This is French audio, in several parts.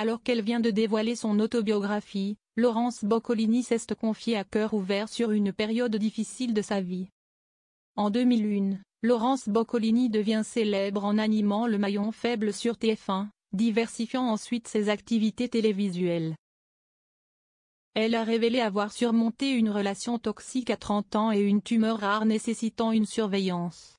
Alors qu'elle vient de dévoiler son autobiographie, Laurence Boccolini s'est confiée à cœur ouvert sur une période difficile de sa vie. En 2001, Laurence Boccolini devient célèbre en animant le maillon faible sur TF1, diversifiant ensuite ses activités télévisuelles. Elle a révélé avoir surmonté une relation toxique à 30 ans et une tumeur rare nécessitant une surveillance.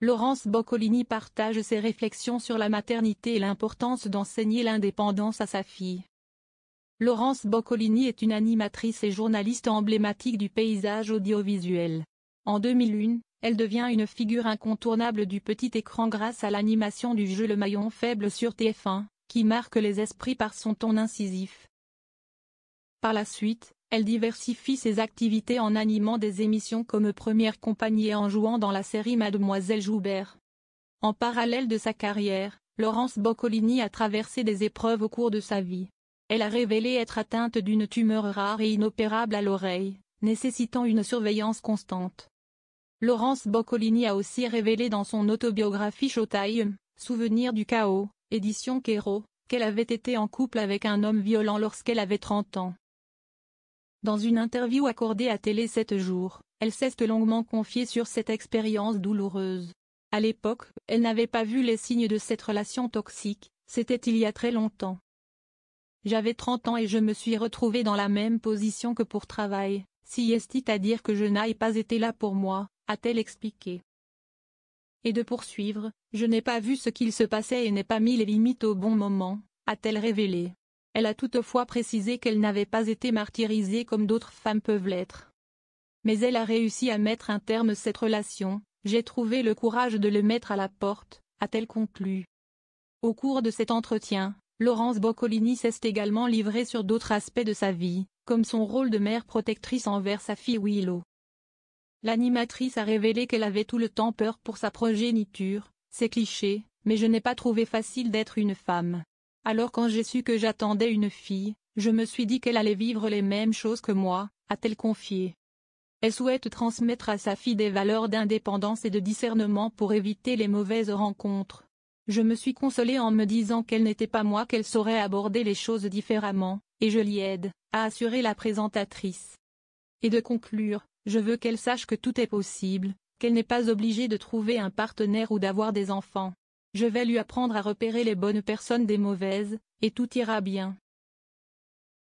Laurence Boccolini partage ses réflexions sur la maternité et l'importance d'enseigner l'indépendance à sa fille. Laurence Boccolini est une animatrice et journaliste emblématique du paysage audiovisuel. En 2001, elle devient une figure incontournable du petit écran grâce à l'animation du jeu Le Maillon Faible sur TF1, qui marque les esprits par son ton incisif. Par la suite, elle diversifie ses activités en animant des émissions comme Première Compagnie et en jouant dans la série Mademoiselle Joubert. En parallèle de sa carrière, Laurence Boccolini a traversé des épreuves au cours de sa vie. Elle a révélé être atteinte d'une tumeur rare et inopérable à l'oreille, nécessitant une surveillance constante. Laurence Boccolini a aussi révélé dans son autobiographie Showtime, Souvenirs du chaos, édition Kero, qu'elle avait été en couple avec un homme violent lorsqu'elle avait 30 ans. Dans une interview accordée à Télé 7 jours, elle s'est longuement confiée sur cette expérience douloureuse. À l'époque, elle n'avait pas vu les signes de cette relation toxique, c'était il y a très longtemps. J'avais 30 ans et je me suis retrouvée dans la même position que pour travail, si est à dire que je n'ai pas été là pour moi, a-t-elle expliqué. Et de poursuivre, je n'ai pas vu ce qu'il se passait et n'ai pas mis les limites au bon moment, a-t-elle révélé. Elle a toutefois précisé qu'elle n'avait pas été martyrisée comme d'autres femmes peuvent l'être. Mais elle a réussi à mettre un terme à cette relation, j'ai trouvé le courage de le mettre à la porte, a-t-elle conclu. Au cours de cet entretien, Laurence Boccolini s'est également livrée sur d'autres aspects de sa vie, comme son rôle de mère protectrice envers sa fille Willow. L'animatrice a révélé qu'elle avait tout le temps peur pour sa progéniture, c'est cliché, mais je n'ai pas trouvé facile d'être une femme. Alors quand j'ai su que j'attendais une fille, je me suis dit qu'elle allait vivre les mêmes choses que moi, a-t-elle confié. Elle souhaite transmettre à sa fille des valeurs d'indépendance et de discernement pour éviter les mauvaises rencontres. Je me suis consolée en me disant qu'elle n'était pas moi, qu'elle saurait aborder les choses différemment, et je l'y aide, a assuré la présentatrice. Et de conclure, je veux qu'elle sache que tout est possible, qu'elle n'est pas obligée de trouver un partenaire ou d'avoir des enfants. Je vais lui apprendre à repérer les bonnes personnes des mauvaises, et tout ira bien.